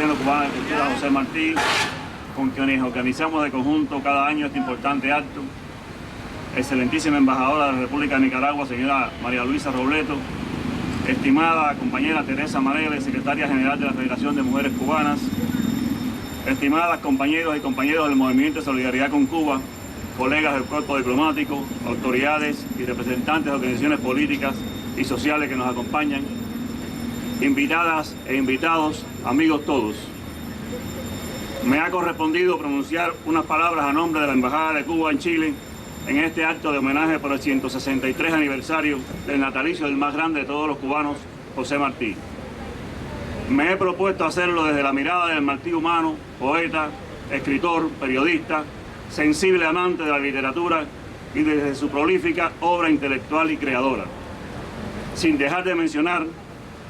Pleno Cubano de Cultura José Martí, con quienes organizamos de conjunto cada año este importante acto. Excelentísima embajadora de la República de Nicaragua, señora María Luisa Robleto, estimada compañera Teresa Marele, secretaria general de la Federación de Mujeres Cubanas, estimadas compañeros y compañeras del Movimiento de Solidaridad con Cuba, colegas del cuerpo diplomático, autoridades y representantes de organizaciones políticas y sociales que nos acompañan, invitadas e invitados, amigos todos. Me ha correspondido pronunciar unas palabras a nombre de la Embajada de Cuba en Chile en este acto de homenaje por el 163 aniversario del natalicio del más grande de todos los cubanos, José Martí. Me he propuesto hacerlo desde la mirada del Martí humano, poeta, escritor, periodista, sensible amante de la literatura y desde su prolífica obra intelectual y creadora, sin dejar de mencionar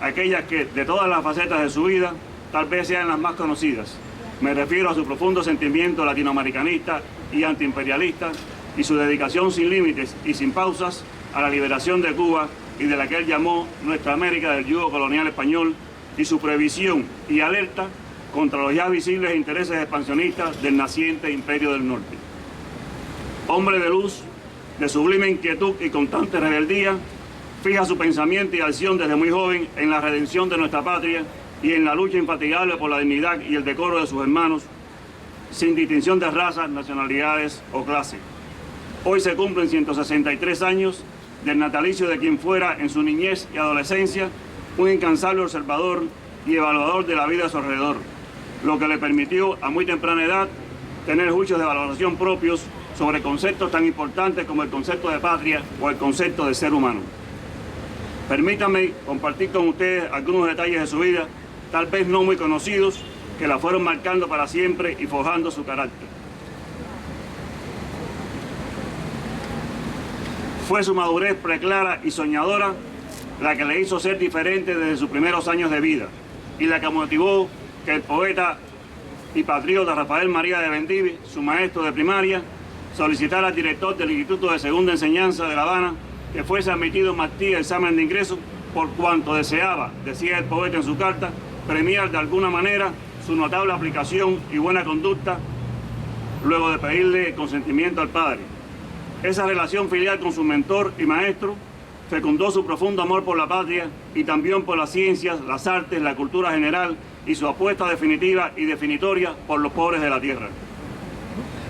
aquellas que, de todas las facetas de su vida, tal vez sean las más conocidas. Me refiero a su profundo sentimiento latinoamericanista y antiimperialista y su dedicación sin límites y sin pausas a la liberación de Cuba y de la que él llamó Nuestra América del yugo colonial español, y su previsión y alerta contra los ya visibles intereses expansionistas del naciente Imperio del Norte. Hombre de luz, de sublime inquietud y constante rebeldía, fija su pensamiento y acción desde muy joven en la redención de nuestra patria y en la lucha infatigable por la dignidad y el decoro de sus hermanos, sin distinción de razas, nacionalidades o clase. Hoy se cumplen 163 años del natalicio de quien fuera en su niñez y adolescencia un incansable observador y evaluador de la vida a su alrededor, lo que le permitió a muy temprana edad tener juicios de valoración propios sobre conceptos tan importantes como el concepto de patria o el concepto de ser humano. Permítanme compartir con ustedes algunos detalles de su vida, tal vez no muy conocidos, que la fueron marcando para siempre y forjando su carácter. Fue su madurez preclara y soñadora la que le hizo ser diferente desde sus primeros años de vida y la que motivó que el poeta y patriota Rafael María de Bendivie, su maestro de primaria, solicitara al director del Instituto de Segunda Enseñanza de La Habana que fuese admitido Martí al examen de ingreso por cuanto deseaba, decía el poeta en su carta, premiar de alguna manera su notable aplicación y buena conducta luego de pedirle el consentimiento al padre. Esa relación filial con su mentor y maestro fecundó su profundo amor por la patria y también por las ciencias, las artes, la cultura general y su apuesta definitiva y definitoria por los pobres de la tierra.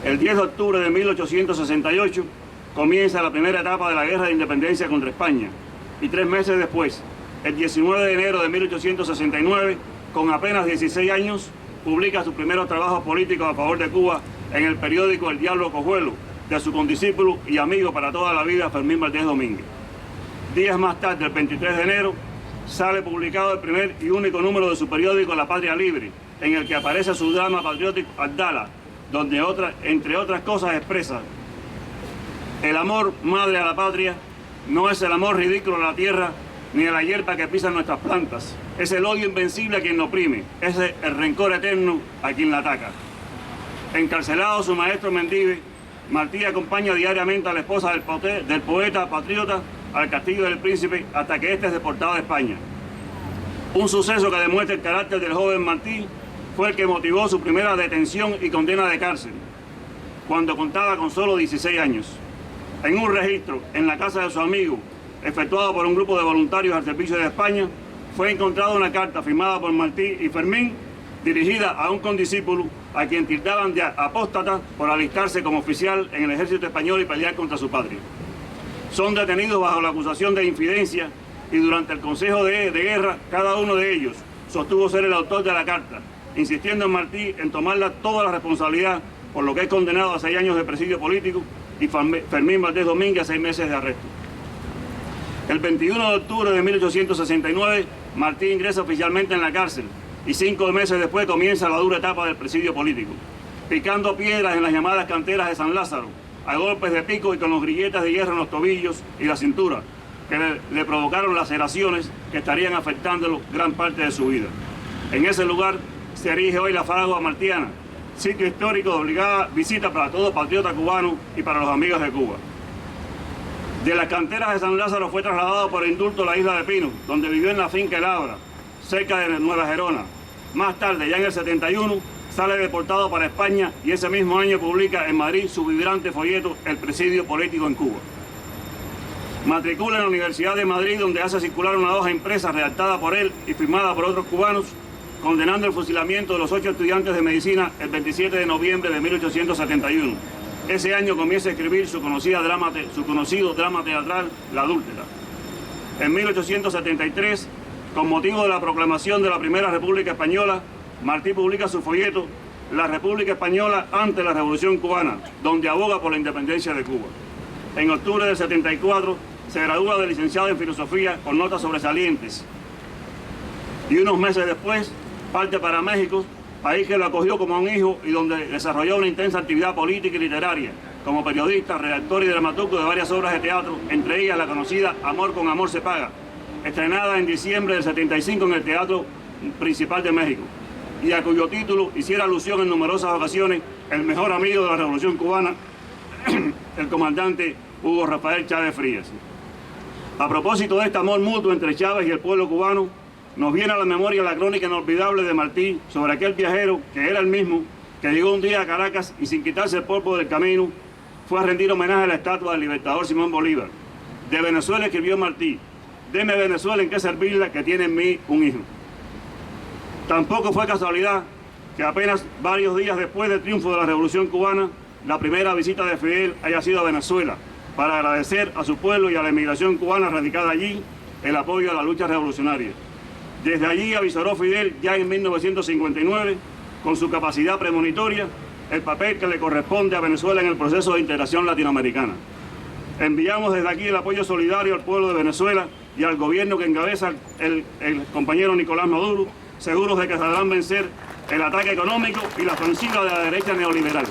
El 10 de octubre de 1868 comienza la primera etapa de la Guerra de Independencia contra España y 3 meses después, el 19 de enero de 1869, con apenas 16 años, publica sus primeros trabajos políticos a favor de Cuba en el periódico El Diablo Cojuelo, de su condiscípulo y amigo para toda la vida Fermín Valdés Domínguez. Días más tarde, el 23 de enero, sale publicado el primer y único número de su periódico La Patria Libre, en el que aparece su drama patriótico Abdala, donde entre otras cosas expresa: el amor madre a la patria no es el amor ridículo a la tierra ni a la hierba que pisan nuestras plantas, es el odio invencible a quien nos oprime, es el rencor eterno a quien la ataca. Encarcelado su maestro Bendivie, Martí acompaña diariamente a la esposa del poeta patriota al Castillo del Príncipe hasta que éste es deportado a España. Un suceso que demuestra el carácter del joven Martí fue el que motivó su primera detención y condena de cárcel, cuando contaba con solo 16 años. En un registro en la casa de su amigo, efectuado por un grupo de voluntarios al servicio de España, fue encontrada una carta firmada por Martí y Fermín, dirigida a un condiscípulo a quien tildaban de apóstata por alistarse como oficial en el ejército español y pelear contra su patria. Son detenidos bajo la acusación de infidencia y durante el Consejo de Guerra, cada uno de ellos sostuvo ser el autor de la carta, insistiendo en Martí en tomarla toda la responsabilidad, por lo que es condenado a 6 años de presidio político y Fermín Valdés Domínguez a 6 meses de arresto. El 21 de octubre de 1869, Martí ingresa oficialmente en la cárcel y 5 meses después comienza la dura etapa del presidio político, picando piedras en las llamadas canteras de San Lázaro, a golpes de pico y con los grilletas de hierro en los tobillos y la cintura, que le provocaron laceraciones que estarían afectándolo gran parte de su vida. En ese lugar se erige hoy la Fragua Martiana, sitio histórico de obligada visita para todo patriota cubano y para los amigos de Cuba. De las canteras de San Lázaro fue trasladado por indulto a la isla de Pino, donde vivió en la finca El Abra, cerca de Nueva Gerona, Más tarde, ya en el 71, sale deportado para España y ese mismo año publica en Madrid su vibrante folleto El presidio político en Cuba. Matricula en la Universidad de Madrid, donde hace circular una hoja impresa redactada por él y firmada por otros cubanos, condenando el fusilamiento de los 8 estudiantes de medicina el 27 de noviembre de 1871. Ese año comienza a escribir su conocido drama teatral, La Adúltera. En 1873, con motivo de la proclamación de la Primera República Española, Martí publica su folleto La República Española ante la Revolución Cubana, donde aboga por la independencia de Cuba. En octubre del 74 se gradúa de licenciado en Filosofía con notas sobresalientes y unos meses después parte para México, país que lo acogió como un hijo y donde desarrolló una intensa actividad política y literaria, como periodista, redactor y dramaturgo de varias obras de teatro, entre ellas la conocida Amor con amor se paga, estrenada en diciembre del 75 en el Teatro Principal de México, y a cuyo título hiciera alusión en numerosas ocasiones el mejor amigo de la Revolución Cubana, el comandante Hugo Rafael Chávez Frías. A propósito de este amor mutuo entre Chávez y el pueblo cubano, nos viene a la memoria la crónica inolvidable de Martí sobre aquel viajero, que era el mismo, que llegó un día a Caracas y sin quitarse el polvo del camino, fue a rendir homenaje a la estatua del libertador Simón Bolívar. De Venezuela escribió Martí: deme Venezuela en qué servirla, que tiene en mí un hijo. Tampoco fue casualidad que apenas varios días después del triunfo de la Revolución Cubana, la primera visita de Fidel haya sido a Venezuela, para agradecer a su pueblo y a la emigración cubana radicada allí el apoyo a la lucha revolucionaria. Desde allí avisoró Fidel, ya en 1959, con su capacidad premonitoria, el papel que le corresponde a Venezuela en el proceso de integración latinoamericana. Enviamos desde aquí el apoyo solidario al pueblo de Venezuela y al gobierno que encabeza el compañero Nicolás Maduro, seguros de que sabrán vencer el ataque económico y la ofensiva de la derecha neoliberal.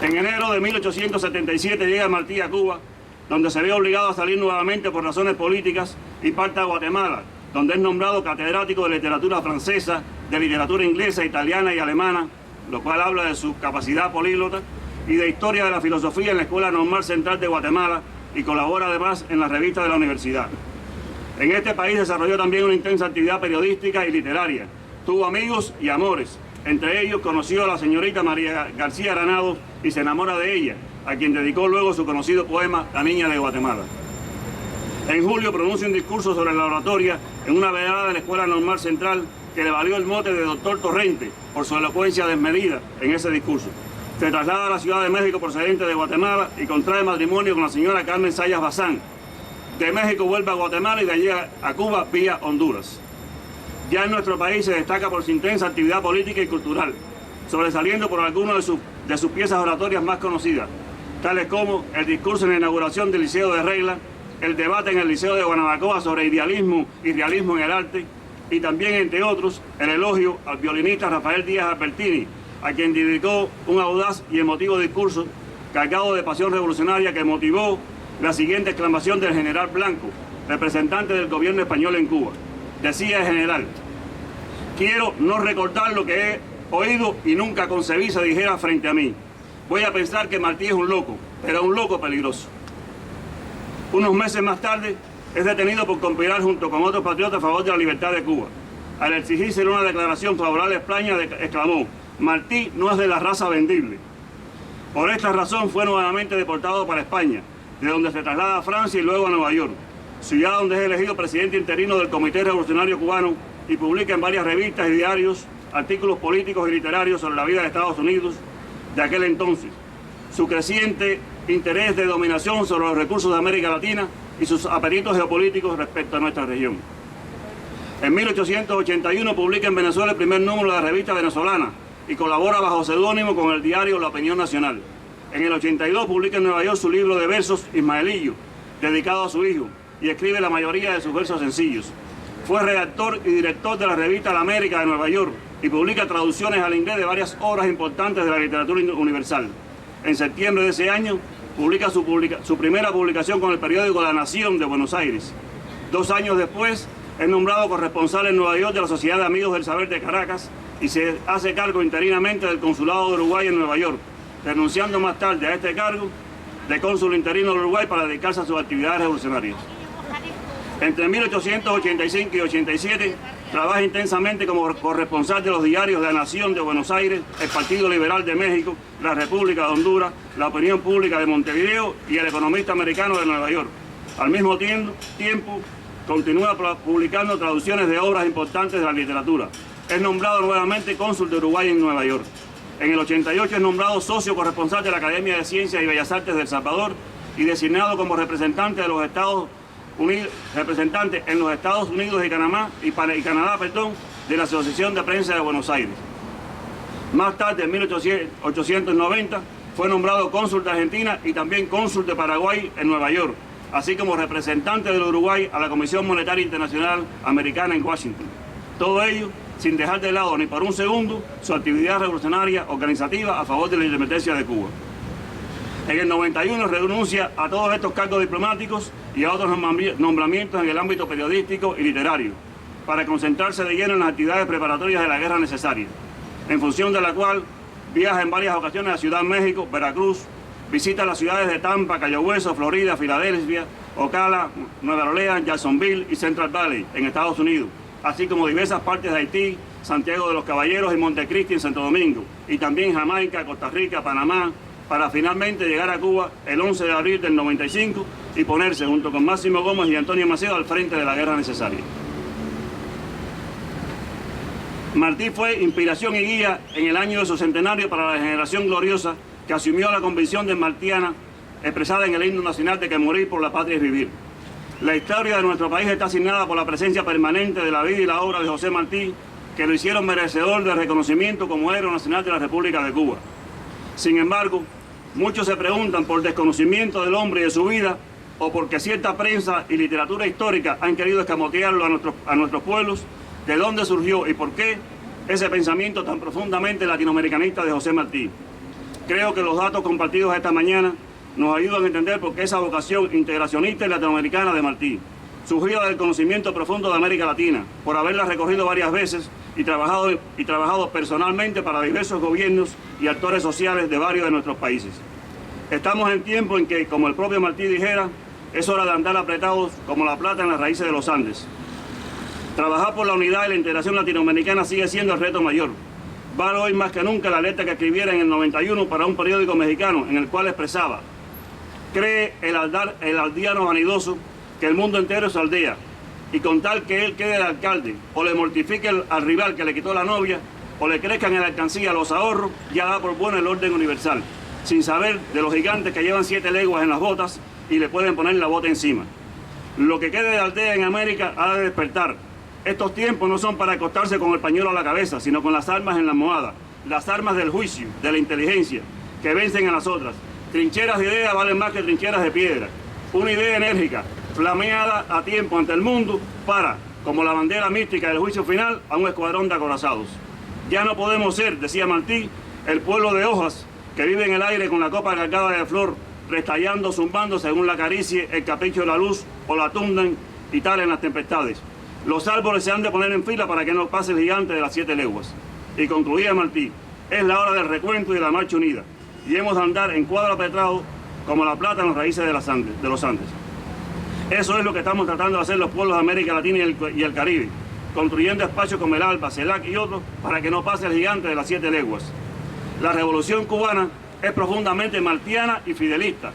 En enero de 1877 llega Martí a Cuba, donde se ve obligado a salir nuevamente por razones políticas, y parte a Guatemala, donde es nombrado catedrático de literatura francesa, de literatura inglesa, italiana y alemana, lo cual habla de su capacidad políglota, y de historia de la filosofía en la Escuela Normal Central de Guatemala, y colabora además en la revista de la universidad. En este país desarrolló también una intensa actividad periodística y literaria. Tuvo amigos y amores. Entre ellos conoció a la señorita María García Granados y se enamora de ella, a quien dedicó luego su conocido poema La Niña de Guatemala. En julio pronuncia un discurso sobre la oratoria en una velada de la Escuela Normal Central que le valió el mote de Doctor Torrente por su elocuencia desmedida en ese discurso. Se traslada a la Ciudad de México procedente de Guatemala y contrae matrimonio con la señora Carmen Sayas Bazán. De México vuelve a Guatemala y de allí a Cuba vía Honduras. Ya en nuestro país se destaca por su intensa actividad política y cultural, sobresaliendo por algunas de sus piezas oratorias más conocidas, tales como el discurso en la inauguración del Liceo de Regla, el debate en el Liceo de Guanabacoa sobre idealismo y realismo en el arte, y también, entre otros, el elogio al violinista Rafael Díaz Albertini, a quien dedicó un audaz y emotivo discurso cargado de pasión revolucionaria que motivó la siguiente exclamación del general Blanco, representante del gobierno español en Cuba. Decía el general: quiero no recordar lo que he oído y nunca concebí se dijera frente a mí. Voy a pensar que Martí es un loco, pero un loco peligroso. Unos meses más tarde es detenido por conspirar junto con otros patriotas a favor de la libertad de Cuba. Al exigirse una declaración favorable a España, exclamó: Martí no es de la raza vendible. Por esta razón fue nuevamente deportado para España, de donde se traslada a Francia y luego a Nueva York, ciudad donde es elegido presidente interino del Comité Revolucionario Cubano y publica en varias revistas y diarios artículos políticos y literarios sobre la vida de Estados Unidos de aquel entonces, su creciente interés de dominación sobre los recursos de América Latina y sus apetitos geopolíticos respecto a nuestra región. En 1881 publica en Venezuela el primer número de la revista venezolana y colabora bajo seudónimo con el diario La Opinión Nacional. En el 82 publica en Nueva York su libro de versos Ismaelillo, dedicado a su hijo, y escribe la mayoría de sus versos sencillos. Fue redactor y director de la revista La América de Nueva York y publica traducciones al inglés de varias obras importantes de la literatura universal. En septiembre de ese año publica su primera publicación con el periódico La Nación de Buenos Aires. 2 años después es nombrado corresponsal en Nueva York de la Sociedad de Amigos del Saber de Caracas y se hace cargo interinamente del Consulado de Uruguay en Nueva York, renunciando más tarde a este cargo de cónsul interino de Uruguay para dedicarse a sus actividades revolucionarias. Entre 1885 y 87 trabaja intensamente como corresponsal de los diarios de La Nación de Buenos Aires, el Partido Liberal de México, la República de Honduras, la Opinión Pública de Montevideo y El Economista Americano de Nueva York. Al mismo tiempo, continúa publicando traducciones de obras importantes de la literatura. Es nombrado nuevamente cónsul de Uruguay en Nueva York. En el 88 es nombrado socio corresponsal de la Academia de Ciencias y Bellas Artes de El Salvador y designado como representante de los Estados Unidos, representante en los Estados Unidos y Canadá, de la Asociación de Prensa de Buenos Aires. Más tarde, en 1890, fue nombrado cónsul de Argentina y también cónsul de Paraguay en Nueva York, así como representante del Uruguay a la Comisión Monetaria Internacional Americana en Washington. Todo ello sin dejar de lado ni por un segundo su actividad revolucionaria organizativa a favor de la independencia de Cuba. En el 91 renuncia a todos estos cargos diplomáticos y a otros nombramientos en el ámbito periodístico y literario, para concentrarse de lleno en las actividades preparatorias de la guerra necesaria, en función de la cual viaja en varias ocasiones a Ciudad México, Veracruz, visita las ciudades de Tampa, Cayo Hueso, Florida, Filadelfia, Ocala, Nueva Orleans, Jacksonville y Central Valley en Estados Unidos, así como diversas partes de Haití, Santiago de los Caballeros y Montecristi en Santo Domingo, y también Jamaica, Costa Rica, Panamá, para finalmente llegar a Cuba el 11 de abril del 95 y ponerse junto con Máximo Gómez y Antonio Macedo al frente de la guerra necesaria. Martí fue inspiración y guía en el año de su centenario para la generación gloriosa que asumió la convicción desmartiana expresada en el himno nacional de que morir por la patria es vivir. La historia de nuestro país está asignada por la presencia permanente de la vida y la obra de José Martí, que lo hicieron merecedor de reconocimiento como héroe nacional de la República de Cuba. Sin embargo, muchos se preguntan por desconocimiento del hombre y de su vida, o porque cierta prensa y literatura histórica han querido escamotearlo a nuestros pueblos, de dónde surgió y por qué ese pensamiento tan profundamente latinoamericanista de José Martí. Creo que los datos compartidos esta mañana nos ayudan a entender por qué esa vocación integracionista y latinoamericana de Martí, surgida del conocimiento profundo de América Latina, por haberla recorrido varias veces y trabajado personalmente para diversos gobiernos y actores sociales de varios de nuestros países. Estamos en tiempo en que, como el propio Martí dijera, es hora de andar apretados como la plata en las raíces de los Andes. Trabajar por la unidad y la integración latinoamericana sigue siendo el reto mayor. Vale hoy más que nunca la letra que escribiera en el 91 para un periódico mexicano, en el cual expresaba: cree el aldeano vanidoso que el mundo entero es su aldea, y con tal que él quede el alcalde, o le mortifique al rival que le quitó la novia, o le crezcan en la alcancía los ahorros, ya da por bueno el orden universal, sin saber de los gigantes que llevan 7 leguas en las botas y le pueden poner la bota encima. Lo que quede de aldea en América ha de despertar. Estos tiempos no son para acostarse con el pañuelo a la cabeza, sino con las armas en la almohada, las armas del juicio, de la inteligencia, que vencen a las otras. Trincheras de idea valen más que trincheras de piedra. Una idea enérgica, flameada a tiempo ante el mundo, para, como la bandera mística del juicio final, a un escuadrón de acorazados. Ya no podemos ser, decía Martí, el pueblo de hojas que vive en el aire con la copa cargada de flor, restallando, zumbando según la acaricie el capricho de la luz o la tundan y tal en las tempestades. Los árboles se han de poner en fila para que no pase el gigante de las 7 leguas. Y concluía Martí: es la hora del recuento y de la marcha unida, y hemos de andar en cuadro apretado como la plata en las raíces de los Andes. Eso es lo que estamos tratando de hacer los pueblos de América Latina y el Caribe, construyendo espacios como el ALBA, CELAC y otros para que no pase el gigante de las 7 leguas. La revolución cubana es profundamente martiana y fidelista.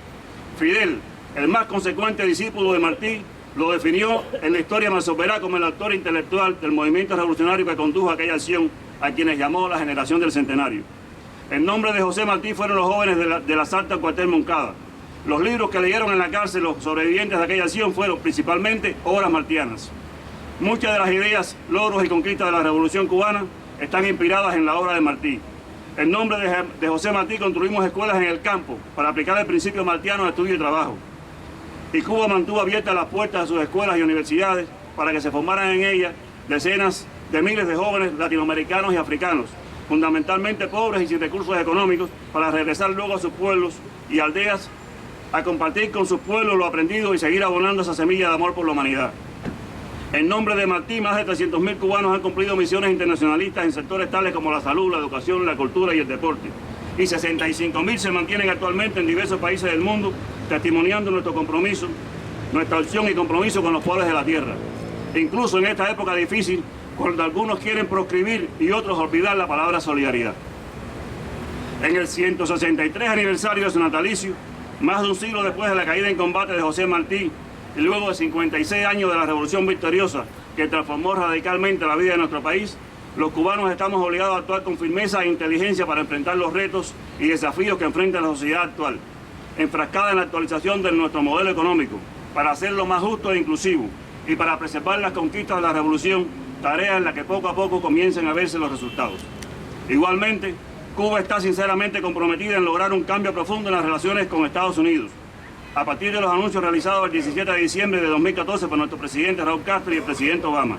Fidel, el más consecuente discípulo de Martí, lo definió en la historia masoperá como el autor intelectual del movimiento revolucionario que condujo aquella acción, a quienes llamó la generación del centenario. En nombre de José Martí fueron los jóvenes del asalto al cuartel Moncada. Los libros que leyeron en la cárcel los sobrevivientes de aquella acción fueron principalmente obras martianas. Muchas de las ideas, logros y conquistas de la revolución cubana están inspiradas en la obra de Martí. En nombre de José Martí construimos escuelas en el campo para aplicar el principio martiano de estudio y trabajo. Y Cuba mantuvo abiertas las puertas de sus escuelas y universidades para que se formaran en ellas decenas de miles de jóvenes latinoamericanos y africanos, fundamentalmente pobres y sin recursos económicos, para regresar luego a sus pueblos y aldeas a compartir con sus pueblos lo aprendido y seguir abonando esa semilla de amor por la humanidad. En nombre de Martí, más de 300.000 cubanos han cumplido misiones internacionalistas en sectores tales como la salud, la educación, la cultura y el deporte. Y 65.000 se mantienen actualmente en diversos países del mundo, testimoniando nuestro compromiso nuestra opción y compromiso con los pueblos de la tierra. Incluso en esta época difícil, cuando algunos quieren proscribir y otros olvidar la palabra solidaridad. En el 163 aniversario de su natalicio, más de un siglo después de la caída en combate de José Martí y luego de 56 años de la Revolución Victoriosa que transformó radicalmente la vida de nuestro país, los cubanos estamos obligados a actuar con firmeza e inteligencia para enfrentar los retos y desafíos que enfrenta la sociedad actual, enfrascada en la actualización de nuestro modelo económico, para hacerlo más justo e inclusivo y para preservar las conquistas de la revolución, tarea en la que poco a poco comiencen a verse los resultados. Igualmente, Cuba está sinceramente comprometida en lograr un cambio profundo en las relaciones con Estados Unidos, a partir de los anuncios realizados el 17 de diciembre de 2014 por nuestro presidente Raúl Castro y el presidente Obama,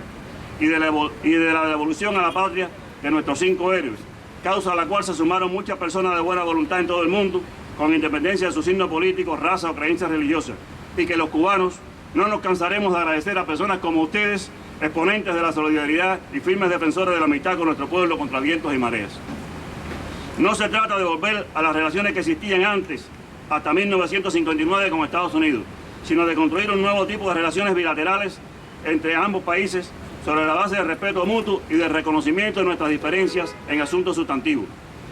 y de la devolución a la patria de nuestros 5 héroes, causa a la cual se sumaron muchas personas de buena voluntad en todo el mundo, con independencia de su signo político, raza o creencias religiosas, y que los cubanos no nos cansaremos de agradecer a personas como ustedes, exponentes de la solidaridad y firmes defensores de la amistad con nuestro pueblo contra vientos y mareas. No se trata de volver a las relaciones que existían antes, hasta 1959 con Estados Unidos, sino de construir un nuevo tipo de relaciones bilaterales entre ambos países sobre la base de respeto mutuo y de reconocimiento de nuestras diferencias en asuntos sustantivos,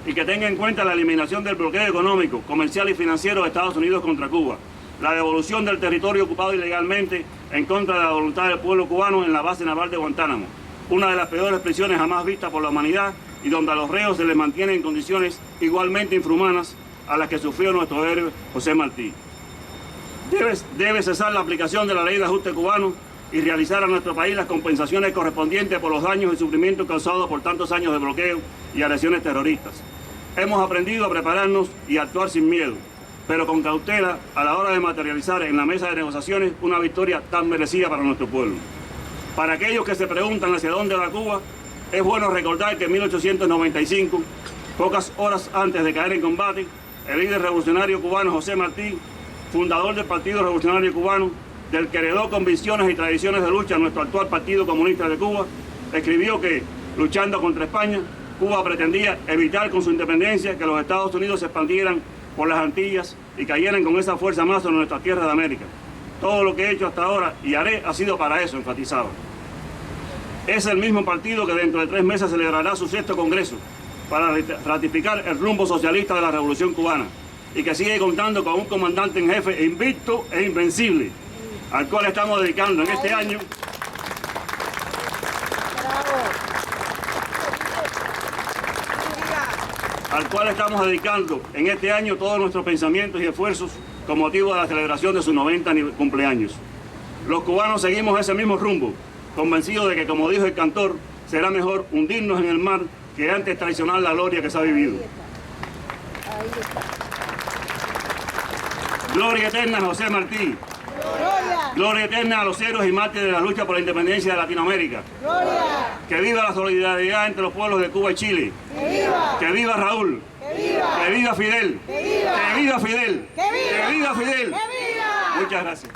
y que tenga en cuenta la eliminación del bloqueo económico, comercial y financiero de Estados Unidos contra Cuba, la devolución del territorio ocupado ilegalmente en contra de la voluntad del pueblo cubano en la base naval de Guantánamo, una de las peores prisiones jamás vistas por la humanidad y donde a los reos se les mantiene en condiciones igualmente infrahumanas a las que sufrió nuestro héroe José Martí. Debe cesar la aplicación de la ley de ajuste cubano y realizar a nuestro país las compensaciones correspondientes por los daños y sufrimientos causados por tantos años de bloqueo y agresiones terroristas. Hemos aprendido a prepararnos y a actuar sin miedo, pero con cautela a la hora de materializar en la mesa de negociaciones una victoria tan merecida para nuestro pueblo. Para aquellos que se preguntan hacia dónde va Cuba, es bueno recordar que en 1895, pocas horas antes de caer en combate, el líder revolucionario cubano José Martí, fundador del Partido Revolucionario Cubano, del que heredó convicciones y tradiciones de lucha nuestro actual Partido Comunista de Cuba, escribió que, luchando contra España, Cuba pretendía evitar con su independencia que los Estados Unidos se expandieran por las Antillas y cayeran con esa fuerza más sobre nuestras tierras de América. Todo lo que he hecho hasta ahora y haré ha sido para eso, enfatizaba. Es el mismo partido que dentro de 3 meses celebrará su 6º Congreso para ratificar el rumbo socialista de la Revolución Cubana y que sigue contando con un comandante en jefe invicto e invencible, al cual estamos dedicando en este año todos nuestros pensamientos y esfuerzos con motivo de la celebración de su 90 cumpleaños. Los cubanos seguimos ese mismo rumbo, convencidos de que, como dijo el cantor, será mejor hundirnos en el mar que antes traicionar la gloria que se ha vivido. Gloria eterna a José Martí. Gloria. Gloria eterna a los héroes y mártires de la lucha por la independencia de Latinoamérica. Gloria. Que viva la solidaridad entre los pueblos de Cuba y Chile. Que viva. Que viva Raúl. Que viva. Que viva Fidel. Que viva. Que viva Fidel. Que viva. Que viva Fidel. Que viva. Muchas gracias.